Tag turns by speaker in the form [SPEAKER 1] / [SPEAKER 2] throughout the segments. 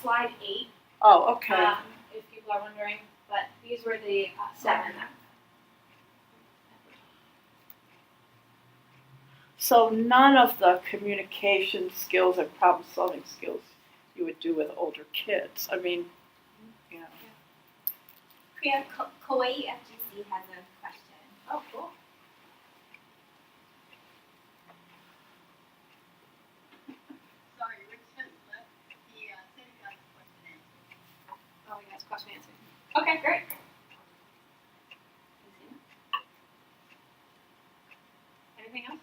[SPEAKER 1] Slide 8.
[SPEAKER 2] Oh, okay.
[SPEAKER 1] If people are wondering, but these were the 7.
[SPEAKER 2] So none of the communication skills and problem-solving skills you would do with older kids. I mean, you know.
[SPEAKER 3] Priya, Kauai FGC has a question.
[SPEAKER 1] Oh, cool.
[SPEAKER 4] Sorry, Rich just left. He said he got his question answered.
[SPEAKER 1] Oh, he has question answered. Okay, great. Anything else?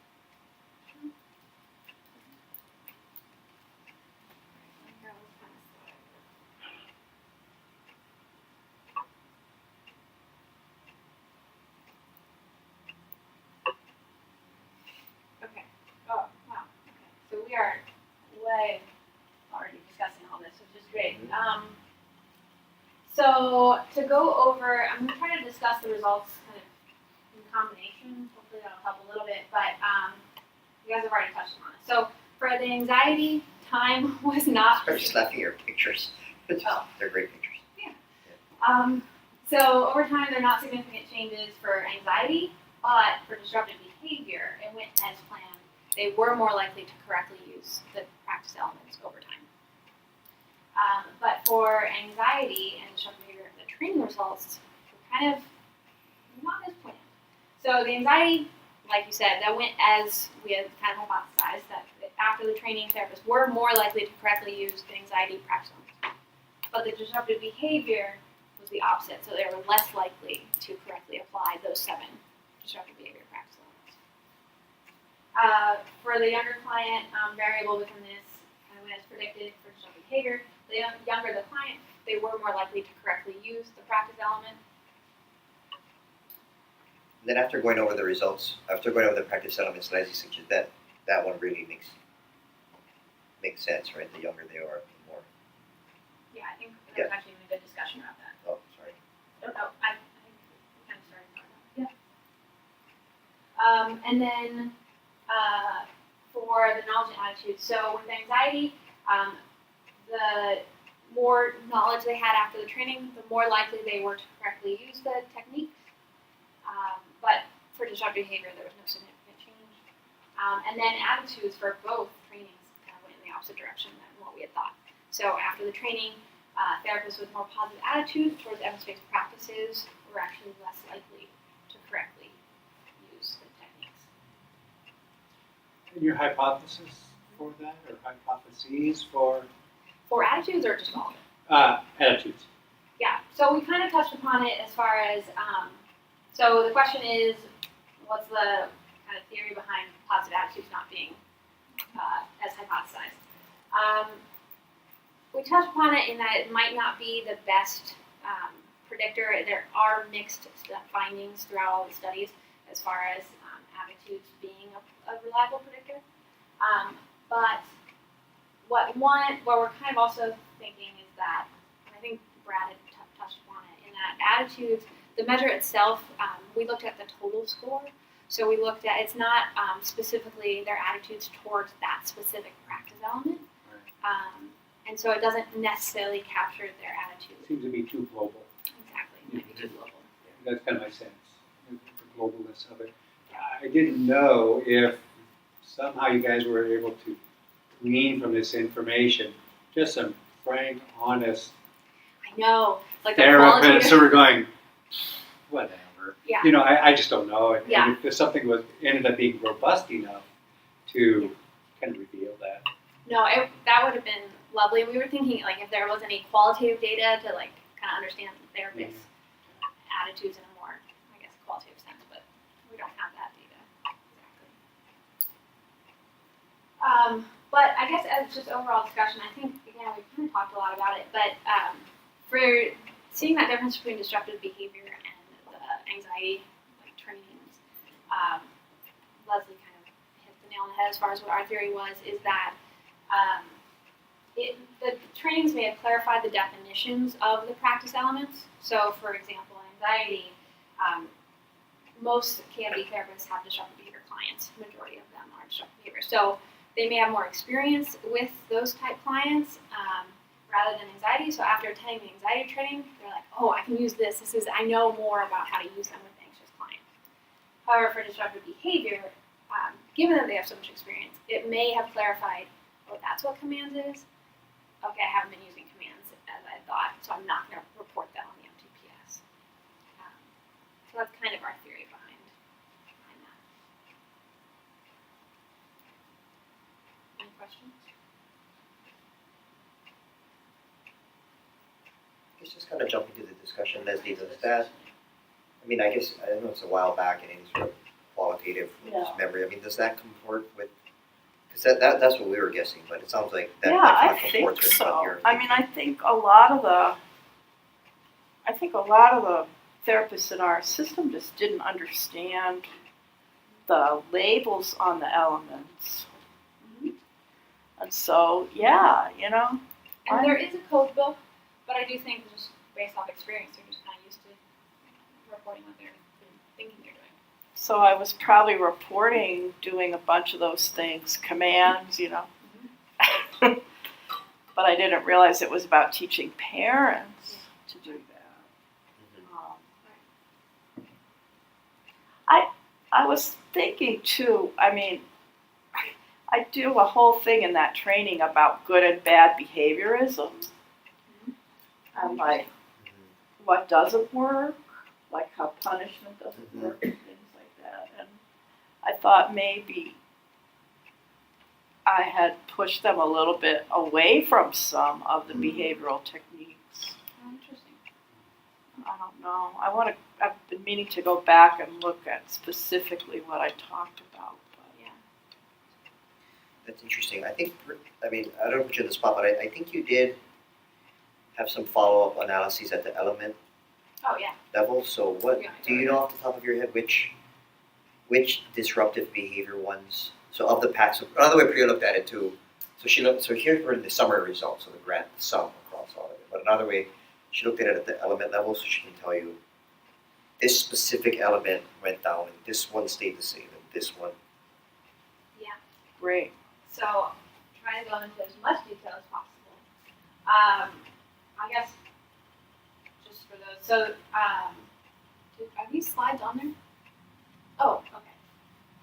[SPEAKER 1] Okay. Oh, wow. Okay. So we are way already discussing all this, which is great. So to go over, I'm going to try to discuss the results kind of in combination. Hopefully that'll help a little bit, but you guys have already touched on it. So for the anxiety, time was not.
[SPEAKER 5] I'm just laughing at your pictures. They're great pictures.
[SPEAKER 1] So over time, there are not significant changes for anxiety, but for disruptive behavior, it went as planned. They were more likely to correctly use the practice elements over time. But for anxiety and disruptive behavior, the training results were kind of not as planned. So the anxiety, like you said, that went as we had kind of hypothesized, that after the training, therapists were more likely to correctly use the anxiety practice elements. But the disruptive behavior was the opposite, so they were less likely to correctly apply those 7 disruptive behavior practice elements. For the younger client, variable within this kind of went as predicted for disruptive behavior. The younger the client, they were more likely to correctly use the practice element.
[SPEAKER 5] And then after going over the results, after going over the practice elements, as you suggested, that one really makes sense, right? The younger they are, the more.
[SPEAKER 1] Yeah, I think there was actually even a good discussion about that.
[SPEAKER 5] Oh, sorry.
[SPEAKER 1] I don't know. I think we kind of started talking about it. Yeah. And then for the knowledge and attitude, so with anxiety, the more knowledge they had after the training, the more likely they were to correctly use the techniques. But for disruptive behavior, there was no significant change. And then attitudes for both trainings kind of went in the opposite direction than what we had thought. So after the training, therapists with more positive attitudes towards evidence-based practices were actually less likely to correctly use the techniques.
[SPEAKER 6] And your hypothesis for that, or hypotheses for?
[SPEAKER 1] For attitudes or just all of it?
[SPEAKER 6] Attitudes.
[SPEAKER 1] Yeah, so we kind of touched upon it as far as, so the question is, what's the kind of theory behind positive attitudes not being as hypothesized? We touched upon it in that it might not be the best predictor. There are mixed findings throughout all the studies as far as attitudes being a reliable predictor. But what we're kind of also thinking is that, and I think Brad had touched upon it, in that attitudes, the measure itself, we looked at the total score. So we looked at, it's not specifically their attitudes towards that specific practice element.
[SPEAKER 6] Right.
[SPEAKER 1] And so it doesn't necessarily capture their attitude.
[SPEAKER 6] Seems to be too global.
[SPEAKER 1] Exactly, it might be too global.
[SPEAKER 6] That's kind of my sense, the globalness of it. I didn't know if somehow you guys were able to glean from this information just some frank, honest
[SPEAKER 1] I know, like the
[SPEAKER 6] therapists
[SPEAKER 1] qualitative.
[SPEAKER 6] who were going, whatever.
[SPEAKER 1] Yeah.
[SPEAKER 6] You know, I just don't know. And
[SPEAKER 1] Yeah.
[SPEAKER 6] if something ended up being robust enough to kind of reveal that.
[SPEAKER 1] No, that would have been lovely. And we were thinking, like, if there was any qualitative data to, like, kind of understand therapists' attitudes in a more, I guess, qualitative sense, but we don't have that data exactly. But I guess as just overall discussion, I think, again, we kind of talked a lot about it, but for seeing that difference between disruptive behavior and the anxiety, like, trainings, Leslie kind of hit the nail on the head as far as what our theory was, is that the trainings may have clarified the definitions of the practice elements. So, for example, anxiety, most KMD therapists have disruptive behavior clients. Majority of them are disruptive behavior. So they may have more experience with those type clients, rather rather than anxiety. So after attending the anxiety training, they're like, oh, I can use this. I know more about how to use them with anxious clients. However, for disruptive behavior, given that they have so much experience, it may have clarified, oh, that's what commands is. Okay, I haven't been using commands as I thought, so I'm not going to report that on the MTPS. So that's kind of our theory behind that. Any questions?
[SPEAKER 5] Let's just kind of jump into the discussion, Leslie, does that, I mean, I guess, I know it's a while back and any sort of qualitative
[SPEAKER 2] Yeah.
[SPEAKER 5] memory, I mean, does that comport with, because that's what we were guessing, but it sounds like that
[SPEAKER 2] Yeah,
[SPEAKER 5] kind
[SPEAKER 2] I
[SPEAKER 5] of
[SPEAKER 2] think
[SPEAKER 5] comports with what
[SPEAKER 2] so.
[SPEAKER 5] you're
[SPEAKER 2] I mean,
[SPEAKER 5] thinking.
[SPEAKER 2] I think a lot of the therapists in our system just didn't understand the labels on the elements. And so, yeah, you know.
[SPEAKER 1] And there is a code book, but I do think just based off experience, they're just kind of used to reporting what they're thinking they're doing.
[SPEAKER 2] So I was probably reporting, doing a bunch of those things, commands, you know. But I didn't realize it was about teaching parents to do that. I was thinking too, I mean, I do a whole thing in that training about good and bad behaviorism. And like what doesn't work, like how punishment doesn't work and things like that. And I thought maybe I had pushed them a little bit away from some of the behavioral techniques.
[SPEAKER 1] Oh, interesting.
[SPEAKER 2] I don't know. I've been meaning to go back and look at specifically what I talked about. But
[SPEAKER 1] Yeah.
[SPEAKER 5] That's interesting. I mean, I don't put you on the spot, but I think you did have some follow-up analyses at the element
[SPEAKER 1] Oh, yeah.
[SPEAKER 5] level. So what,
[SPEAKER 1] Yeah,
[SPEAKER 5] do you know off the top of your head which disruptive behavior ones, so of the pack, so another way Priya looked at it too, so here were the summary results, so the sum across all of it. But another way, she looked at it at the element level, so she can tell you this specific element went down and this one stayed the same and this one.
[SPEAKER 2] great.
[SPEAKER 1] So try to go into as much detail as possible. I guess just for those. So are these slides on there? Oh, okay.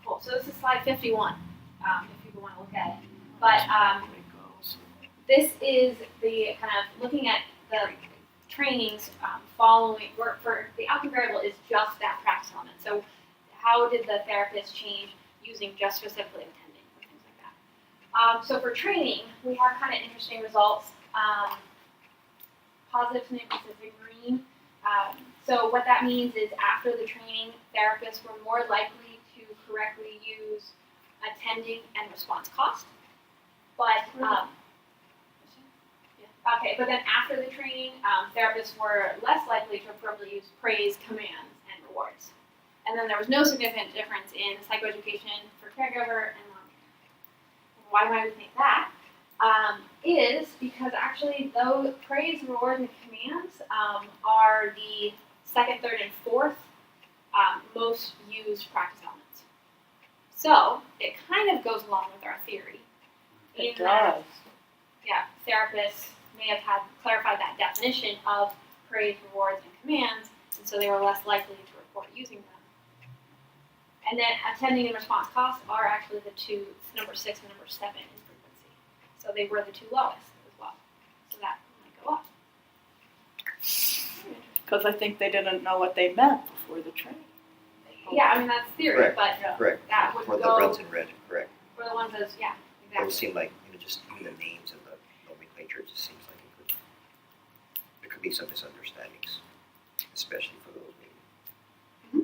[SPEAKER 1] Cool. So this is slide 51. If people want to look at it. But this is the kind of looking at the trainings following work for the outcome variable is just that practice element. So how did the therapist change using just specifically attending or things like that. So for training, we have kind of interesting results. Positive to specific green. So what that means is after the training, therapists were more likely to correctly use attending and response cost. But okay, but then after the training, therapists were less likely to appropriately use praise, commands, and rewards. And then there was no significant difference in psychoeducation for caregiver and long-term. Why might we think that? Is because actually those praise, rewards, and commands are the second, third, and fourth most used practice elements. So it kind of goes along with our theory.
[SPEAKER 2] It
[SPEAKER 1] in that,
[SPEAKER 2] does.
[SPEAKER 1] yeah, therapists may have had clarified that definition of praise, rewards, and commands, and so they were less likely to report using them. And then attending and response costs are actually the two, number 6 and number 7 in frequency. So they were the two lowest as well. So that might go up.
[SPEAKER 2] Because I think they didn't know what they meant before the training.
[SPEAKER 1] Yeah, I mean that's theory,
[SPEAKER 5] Correct.
[SPEAKER 1] but
[SPEAKER 5] Correct.
[SPEAKER 1] that would
[SPEAKER 5] For the
[SPEAKER 1] go
[SPEAKER 5] runs in red, correct.
[SPEAKER 1] for the ones that's yeah,
[SPEAKER 5] Those
[SPEAKER 1] exactly.
[SPEAKER 5] seem like, just even the names and the nomenclature, it just seems like there could be some misunderstandings, especially for those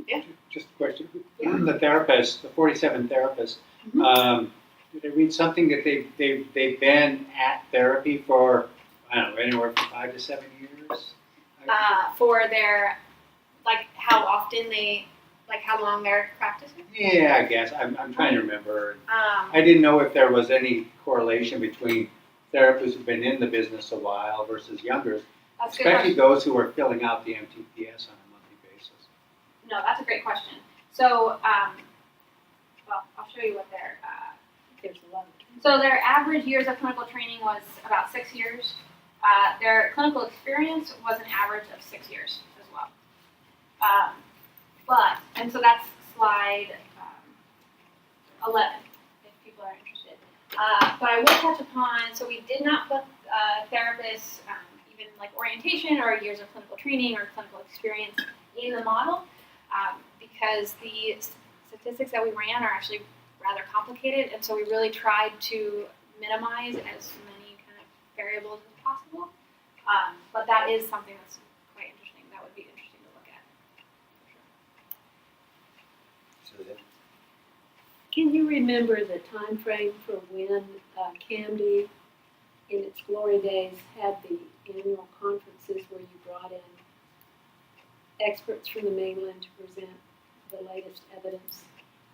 [SPEAKER 5] maybe.
[SPEAKER 6] Just a question.
[SPEAKER 1] Yeah.
[SPEAKER 6] The therapists, the 47 therapists, did I read something that they've been at therapy for, I don't know, anywhere from 5 to 7 years?
[SPEAKER 1] For their like how often they like how long they're practicing.
[SPEAKER 6] Yeah, I guess. I'm trying to remember.
[SPEAKER 1] Um,
[SPEAKER 6] I didn't know if there was any correlation between therapists who've been in the business a while versus younger,
[SPEAKER 1] that's a good
[SPEAKER 6] especially
[SPEAKER 1] question.
[SPEAKER 6] those who are filling out the MTPS on a monthly basis.
[SPEAKER 1] No, that's a great question. So, well, I'll show you what
[SPEAKER 2] There's a lot.
[SPEAKER 1] so their average years of clinical training was about 6 years. Their clinical experience was an average of 6 years as well. And so that's slide 11, if people are interested. But I will touch upon, so we did not put therapists, even like orientation or years of clinical training or clinical experience in the model, because the statistics that we ran are actually rather complicated, and so we really tried to minimize as many kind of variables as possible. But that is something that's quite interesting. That would be interesting to look at.
[SPEAKER 5] Susan?
[SPEAKER 7] Can you remember the time frame for when CAMD, in its glory days, had the annual conferences where you brought in experts from the mainland to present the latest evidence?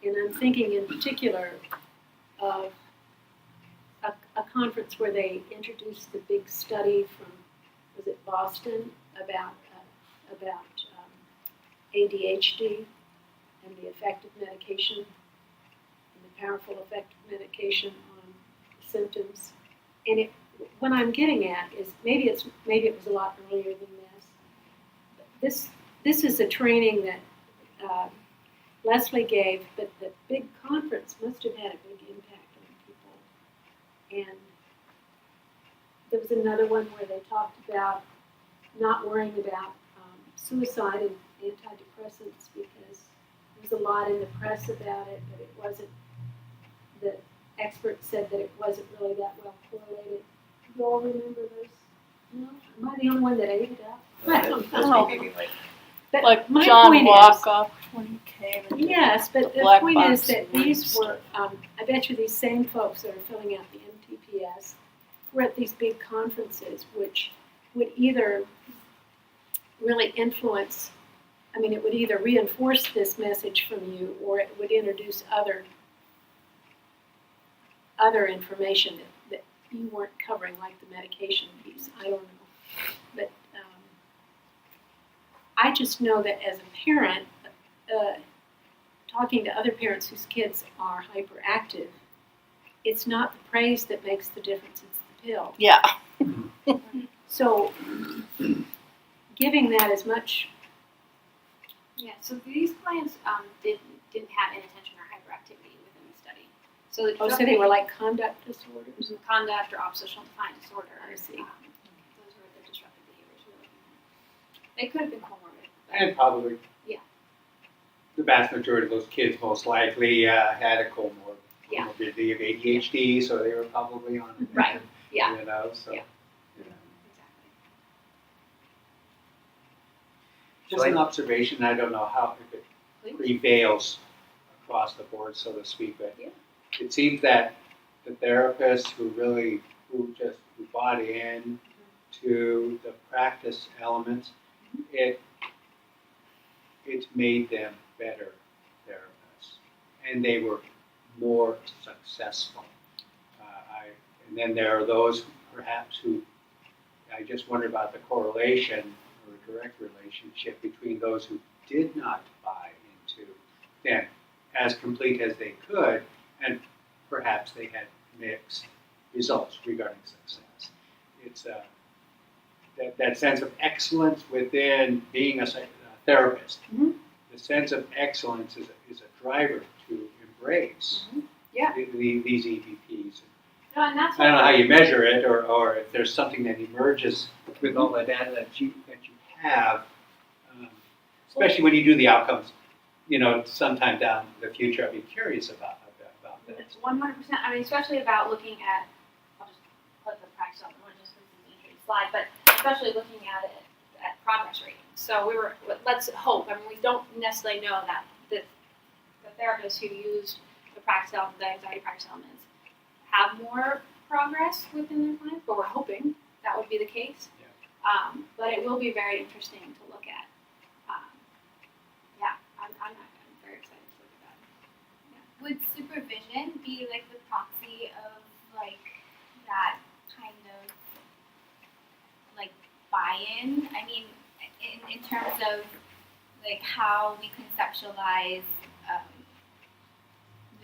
[SPEAKER 7] And I'm thinking in particular of a conference where they introduced the big study from, was it Boston, about ADHD and the effect of medication, and the powerful effect of medication on symptoms. And what I'm getting at is maybe it was a lot earlier than this. This is a training that Leslie gave, but the big conference must have had a big impact on people. And there was another one where they talked about not worrying about suicide and antidepressants because there was a lot in the press about it, but it wasn't, the experts said that it wasn't really that well correlated. Do you all remember those? No? Am I the only one that ate it up? I don't
[SPEAKER 5] That's
[SPEAKER 7] know.
[SPEAKER 5] maybe like,
[SPEAKER 7] But
[SPEAKER 2] Like
[SPEAKER 7] my
[SPEAKER 2] John
[SPEAKER 7] point is,
[SPEAKER 2] Walkoff when he came. And did
[SPEAKER 7] yes, but the
[SPEAKER 2] black
[SPEAKER 7] point
[SPEAKER 2] box
[SPEAKER 7] is that
[SPEAKER 2] and
[SPEAKER 7] these
[SPEAKER 2] stuff.
[SPEAKER 7] were, I bet you these same folks that are filling out the MTPS were at these big conferences, which would either really influence, I mean, it would either reinforce this message from you or it would introduce other information that you weren't covering, like the medication piece. I don't know. But I just know that as a parent, talking to other parents whose kids are hyperactive, it's not the praise that makes the difference, it's the pill.
[SPEAKER 2] Yeah.
[SPEAKER 7] So giving that as much,
[SPEAKER 1] Yeah, so these clients didn't have inattention or hyperactivity within the study. So the
[SPEAKER 7] so they were like conduct disorders.
[SPEAKER 1] conduct or oppositional defiant disorder.
[SPEAKER 7] I see.
[SPEAKER 1] Those were the disruptive behaviors we were looking at. They could have been comorbid. But
[SPEAKER 6] And probably.
[SPEAKER 1] Yeah.
[SPEAKER 6] The vast majority of those kids most likely had a
[SPEAKER 1] Yeah.
[SPEAKER 6] comorbidity of ADHD, so they were probably on it.
[SPEAKER 1] Right. Yeah.
[SPEAKER 6] You know, so.
[SPEAKER 1] Yeah.
[SPEAKER 6] You know.
[SPEAKER 1] Exactly.
[SPEAKER 6] Just an observation, I don't know how, if it
[SPEAKER 1] Please.
[SPEAKER 6] prevails across the board, so to speak, but
[SPEAKER 1] Yeah.
[SPEAKER 6] it seems that the therapists who bought in to the practice elements, it's made them better therapists, and they were more successful. And then there are those perhaps who, I just wonder about the correlation or direct relationship between those who did not buy into then as complete as they could, and perhaps they had mixed results regarding success. It's that sense of excellence within being a therapist.
[SPEAKER 1] Mm-hmm.
[SPEAKER 6] The sense of excellence is a driver to embrace
[SPEAKER 1] Yeah.
[SPEAKER 6] these EVPs.
[SPEAKER 1] No, and that's
[SPEAKER 6] I don't know how you measure it, or if there's something that emerges with all the data that you have, especially when you do the outcomes. You know, sometime down the future, I'd be curious about that.
[SPEAKER 1] It's 100%. I mean, especially about looking at. I'll just put the practice on one just because it's an interesting slide, but especially looking at it at progress rating. So let's hope. I mean, we don't necessarily know that the therapists who used the anxiety practice elements have more progress within their clients, but we're hoping that would be the case.
[SPEAKER 6] Yeah.
[SPEAKER 1] But it will be very interesting to look at. Yeah, I'm very excited to look at that.
[SPEAKER 3] Would supervision be like the proxy of like that kind of like buy-in? I mean, in terms of like how we conceptualize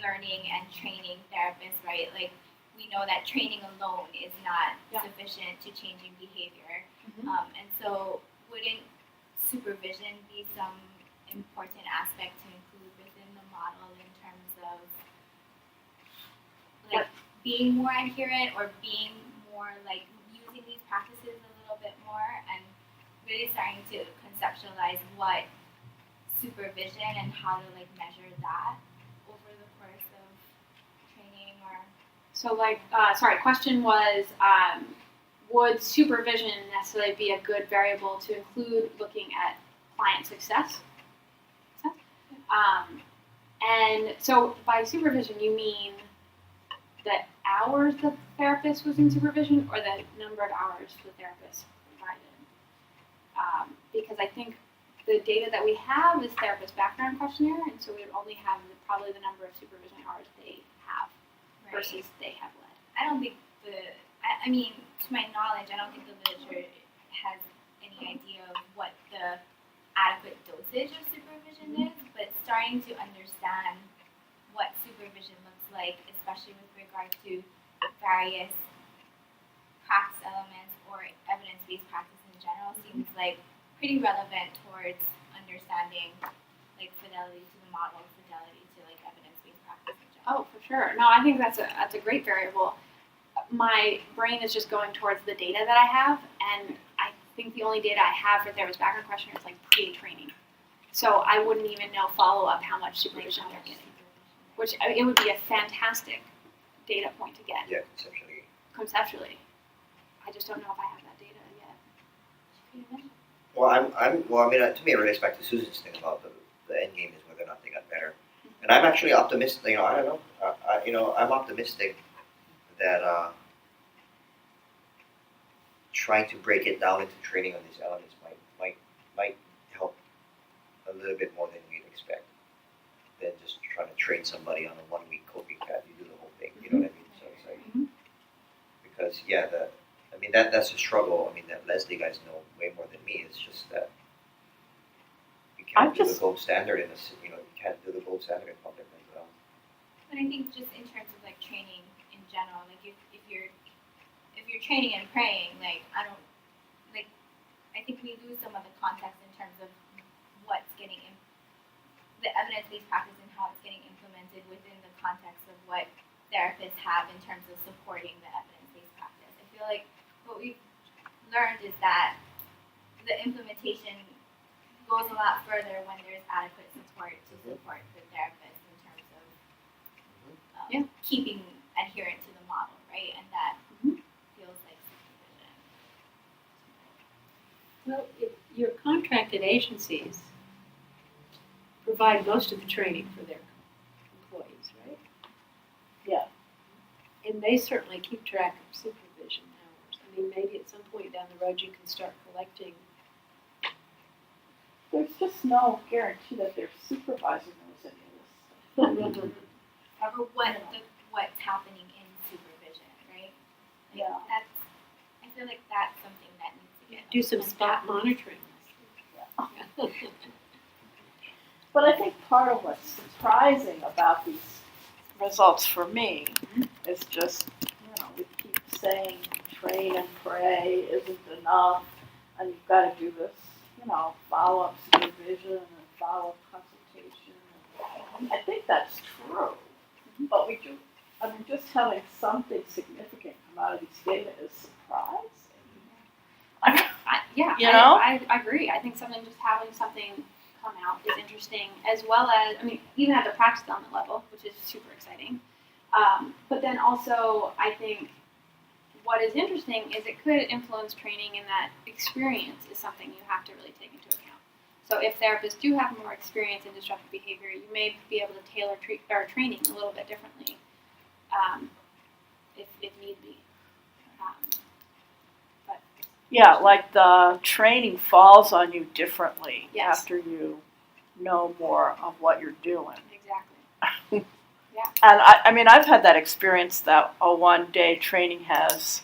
[SPEAKER 3] learning and training therapists, right? Like we know that training alone is not
[SPEAKER 1] Yeah.
[SPEAKER 3] sufficient to changing behavior.
[SPEAKER 1] Mhm.
[SPEAKER 3] And so wouldn't supervision be some important aspect to include within the model in terms of like being more adherent or being more like using these practices a little bit more and really starting to conceptualize what supervision and how to like measure that over the course of training or
[SPEAKER 1] So question was, would supervision necessarily be a good variable to include looking at client success? And so by supervision, you mean the hours the therapist was in supervision or the number of hours the therapist provided? Because I think the data that we have is therapist background questionnaire, and so we would only have probably the number of supervision hours they have versus they have led.
[SPEAKER 3] I don't think I mean, to my knowledge, I don't think the literature has any idea of what the adequate dosage of supervision is, but starting to understand what supervision looks like, especially with regard to various practice elements or evidence-based practice in general, seems like pretty relevant towards understanding like fidelity to the model, fidelity to like evidence-based practice in general.
[SPEAKER 1] Oh, for sure. No, I think that's a great variable. My brain is just going towards the data that I have, and I think the only data I have for therapist background questionnaire is like pre-training. So I wouldn't even know follow-up how much supervision they're getting, which it would be a fantastic data point to get
[SPEAKER 5] Yeah, conceptually.
[SPEAKER 1] conceptually. I just don't know if I have that data yet.
[SPEAKER 5] Well, to me, it relates back to Susan's thing about the end game is whether or not they got better. And I'm actually optimistic. I don't know. I'm optimistic that trying to break it down into training on these elements might help a little bit more than we'd expect. Than just trying to train somebody on a 1-week coping pad. You do the whole thing. You know what I mean? So it's like because that's a struggle. I mean that Leslie guys know way more than me. It's just that you can't do the gold standard you can't do the gold standard in public mental health.
[SPEAKER 3] But I think just in terms of like training in general, like if you're training and praying, like I think we lose some of the context in terms of what's getting the evidence-based practice and how it's getting implemented within the context of what therapists have in terms of supporting the evidence-based practice. I feel like what we've learned is that the implementation goes a lot further when there's adequate support to support the therapist in terms of keeping adherent to the model, right? And that feels like supervision.
[SPEAKER 7] Well, your contracted agencies provide most of the training for their employees, right?
[SPEAKER 2] Yeah.
[SPEAKER 7] And they certainly keep track of supervision hours. I mean, maybe at some point down the road you can start collecting.
[SPEAKER 2] There's just no guarantee that their supervisor knows any of this stuff.
[SPEAKER 3] Or what's happening in supervision, right? Like
[SPEAKER 2] Yeah.
[SPEAKER 3] I feel like that's something that needs to get
[SPEAKER 7] Do some spot
[SPEAKER 3] unpacked.
[SPEAKER 7] monitoring.
[SPEAKER 2] But I think part of what's surprising about these results for me is just, we keep saying train and pray isn't enough, and you've got to do this, follow-up supervision and follow-up consultation. And I think that's true, but just having something significant come out of these data is surprising.
[SPEAKER 1] I agree. I think just having something come out is interesting, as well as, even at the practice element level, which is super exciting. But then also, I think what is interesting is it could influence training, and that experience is something you have to really take into account. So if therapists do have more experience in disruptive behavior, you may be able to tailor training a little bit differently, if need be.
[SPEAKER 2] Yeah, like the training falls on you differently
[SPEAKER 1] Yes.
[SPEAKER 2] after you know more of what you're doing.
[SPEAKER 1] Exactly.
[SPEAKER 2] And I've had that experience that a 1-day training has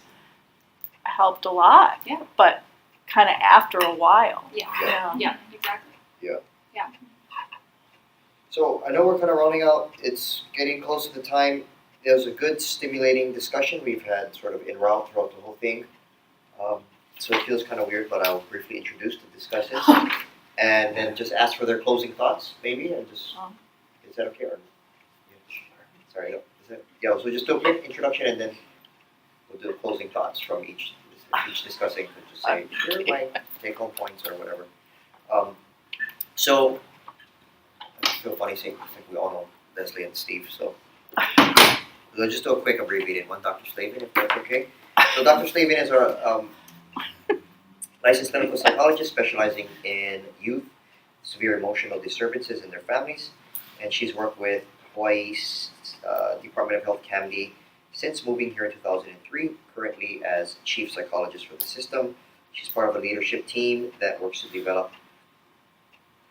[SPEAKER 2] helped a lot.
[SPEAKER 1] Yeah.
[SPEAKER 2] But kind of after a while.
[SPEAKER 1] Yeah.
[SPEAKER 2] Yeah.
[SPEAKER 1] Yeah. Exactly.
[SPEAKER 5] So I know we're kind of rounding out. It's getting close to the time. it was a good, stimulating discussion. We've had sort of en route throughout the whole thing. So it feels kind of weird, but I'll briefly introduce the discussants and then just ask for their closing thoughts, maybe, and just, is that okay? Or, yeah, sorry, no, is that, yeah, so just do a quick introduction and then we'll do closing thoughts from each discussing, could just say, here are my take-home points or whatever. So, I feel funny saying, I think we all know Leslie and Steve, so. We'll just do a quick abbreviated one, Dr. Slavin, if that's okay. So Dr. Slavin is our licensed clinical psychologist specializing in youth, severe emotional disturbances and their families. And she's worked with Hawaii's Department of Health, CAMD, since moving here in 2003, currently as chief psychologist for the system. She's part of a leadership team that works to develop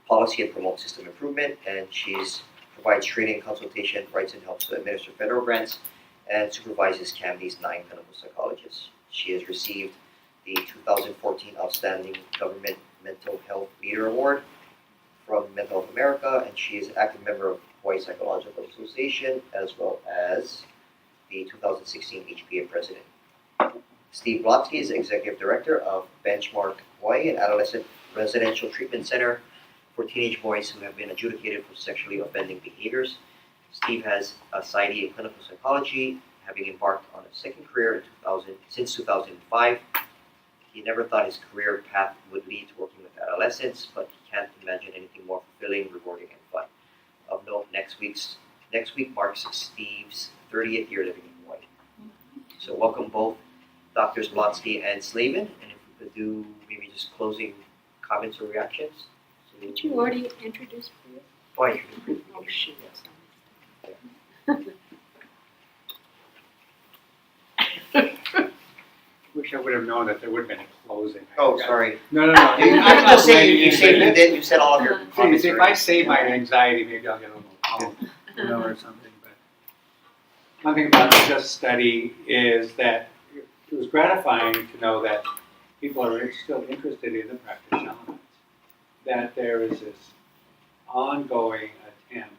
[SPEAKER 5] policy and promote system improvement, and she's provides training, consultation, writes and helps to administer federal grants, and supervises CAMD's 9 clinical psychologists. She has received the 2014 Outstanding Government Mental Health Leader Award from Mental Health America, and she is an active member of Hawaii Psychological Association, as well as the 2016 HPA President. Steve Blotsky is Executive Director of Benchmark Hawaii, an adolescent residential treatment center for teenage boys who have been adjudicated for sexually offending behaviors. Steve has a PsyD in clinical psychology, having embarked on a second career since 2005. He never thought his career path would lead to working with adolescents, but he can't imagine anything more fulfilling, rewarding, and fun. Of note, next week marks Steve's 30th year living in Hawaii. So welcome both Drs. Blotsky and Slavin, and if we could do maybe just closing comments or reactions.
[SPEAKER 7] Did you already introduce Priya?
[SPEAKER 5] Oh, you can briefly.
[SPEAKER 7] Oh, shit.
[SPEAKER 6] Wish I would have known that there would have been a closing.
[SPEAKER 5] Oh, sorry.
[SPEAKER 6] No.
[SPEAKER 5] I'm just saying, you said all of your comments.
[SPEAKER 6] See, if I save my anxiety, maybe I'll get a little calm, or something. But one thing about this study is that it was gratifying to know that people are still interested in the practice elements. That there is this ongoing attempt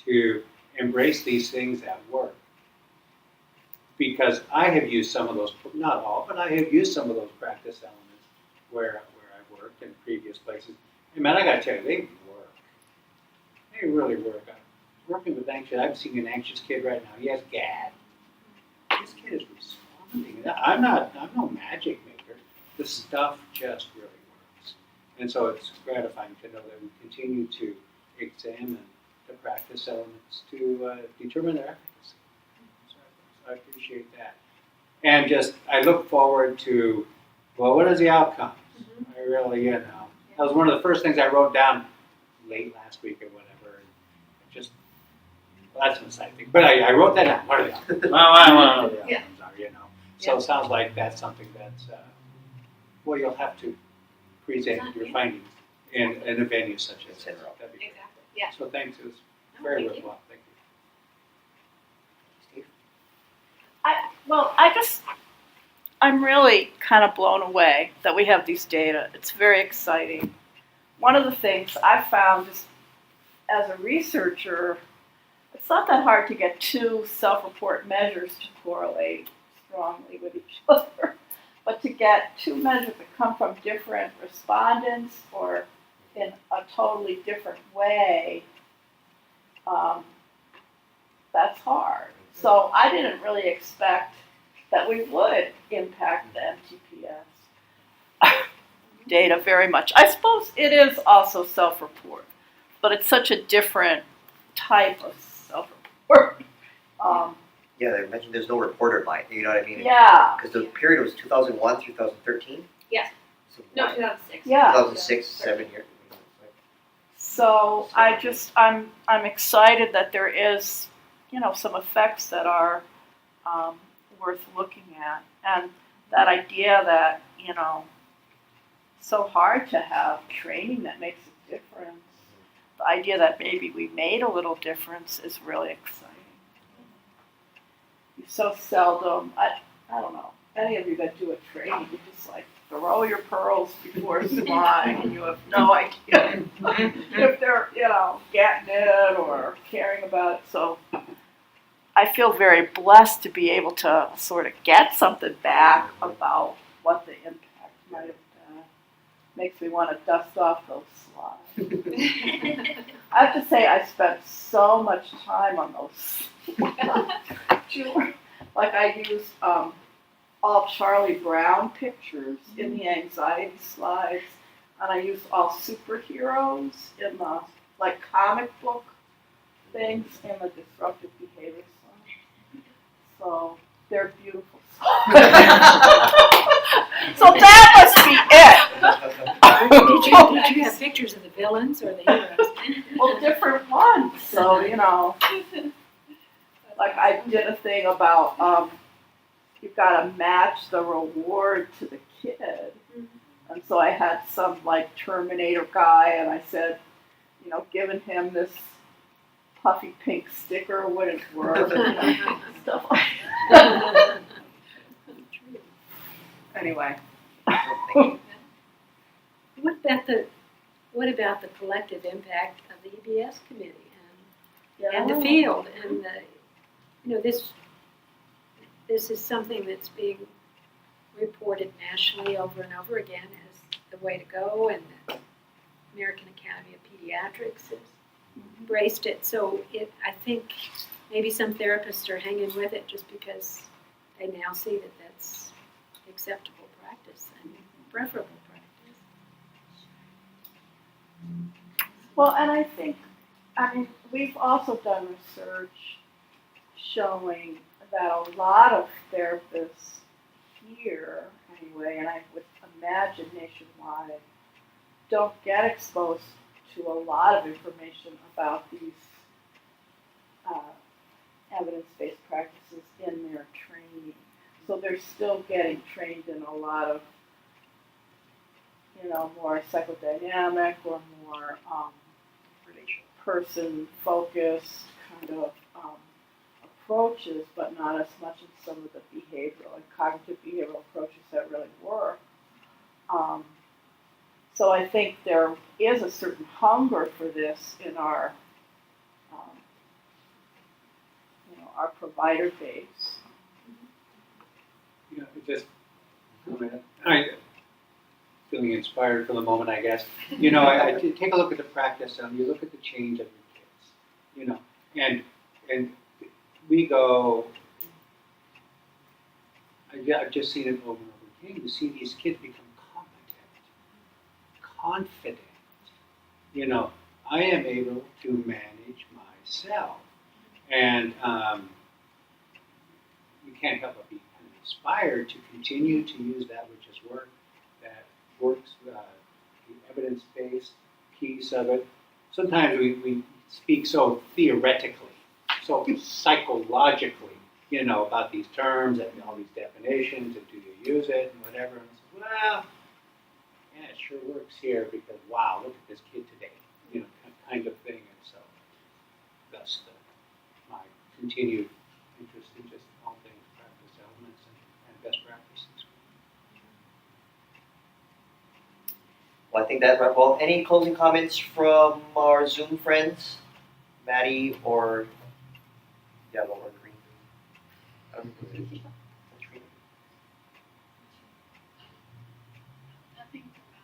[SPEAKER 6] to embrace these things at work. Because I have used some of those, not all, but I have used some of those practice elements where I've worked in previous places. And man, I gotta tell you, they work. They really work. I'm working with anxious, I'm seeing an anxious kid right now. He has GAD. This kid is responding. I'm no magic maker. The stuff just really works. And so it's gratifying to know that we continue to examine the practice elements to determine their efficacy. I appreciate that. And just, I look forward to, well, what is the outcome? I really, that was one of the first things I wrote down late last week or whatever. And just, well, that's an side thing. But I wrote that down. What are the outcomes? What the outcomes are, So it sounds like that's something that's, well, you'll have to present your findings in a venue such as this. That'd be great.
[SPEAKER 1] Exactly, yeah.
[SPEAKER 6] So thanks, it was
[SPEAKER 1] No,
[SPEAKER 6] very
[SPEAKER 1] thank you.
[SPEAKER 6] worthwhile. Thank you.
[SPEAKER 2] I'm really kind of blown away that we have these data. It's very exciting. One of the things I found is, as a researcher, it's not that hard to get 2 self-report measures to correlate strongly with each other. But to get 2 measures that come from different respondents or in a totally different way, that's hard. So I didn't really expect that we would impact the MTPS data very much. I suppose it is also self-report, but it's such a different type of self-report.
[SPEAKER 5] Yeah, they mentioned there's no reporter line, you know what I mean?
[SPEAKER 2] Yeah.
[SPEAKER 5] Because the period was 2001 through 2013?
[SPEAKER 1] Yes.
[SPEAKER 5] So
[SPEAKER 1] No,
[SPEAKER 5] why-
[SPEAKER 1] 2006.
[SPEAKER 2] Yeah.
[SPEAKER 5] 2006, 7 years.
[SPEAKER 2] So I'm excited that there is, some effects that are worth looking at, and that idea that so hard to have training that makes a difference. The idea that maybe we made a little difference is really exciting. You so seldom, I don't know, any of you that do a training, you just like throw your pearls before swine, and you have no idea if they're, getting it or caring about it. So I feel very blessed to be able to sort of get something back about what the impact might have been. Makes me want to dust off those slides. I have to say, I spent so much time on those. Like I used all Charlie Brown pictures in the anxiety slides, and I used all superheroes in the like comic book things in the disruptive behavior slides. So they're beautiful slides. So that must be it.
[SPEAKER 7] Did you have pictures of the villains or the heroes?
[SPEAKER 2] Well, different ones. So, you know, like I did a thing about you've got to match the reward to the kid. And so I had some like Terminator guy, and I said, you know, giving him this puffy pink sticker wouldn't work. Stuff like that. Anyway.
[SPEAKER 7] What about the collective impact of the EBS committee and the field and the, you know, this is something that's being reported nationally over and over again as the way to go, and the American Academy of Pediatrics has embraced it. So I think maybe some therapists are hanging with it just because they now see that that's acceptable practice and preferable practice.
[SPEAKER 2] Well, and I think, I mean, we've also done research showing that a lot of therapists here, anyway, and I would imagine nationwide, don't get exposed to a lot of information about these evidence-based practices in their training. So they're still getting trained in a lot of, you know, more psychodynamic or more person-focused kind of approaches, but not as much in some of the behavioral and cognitive behavioral approaches that really work. So I think there is a certain hunger for this in our, you know, our provider base.
[SPEAKER 6] You know, just, I feeling inspired for the moment, I guess. You know, I take a look at the practice and you look at the change of your kids, you know, and we go, I've just seen it over and over again. You see these kids become competent, confident. You know, I am able to manage myself. And you can't help but be kind of inspired to continue to use that which has worked, the evidence-based piece of it. Sometimes we speak so theoretically, so psychologically, you know, about these terms and all these definitions, and do you use it and whatever. And so, well, yeah, it sure works here because, wow, look at this kid today, you know, kind of thing. And so that's my continued interest in just all things practice elements and best practices.
[SPEAKER 5] Well, I think that wraps. Well, any closing comments from our Zoom friends, Maddie or yellow or green?
[SPEAKER 4] Nothing about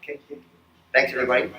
[SPEAKER 5] Okay. Thanks, everybody.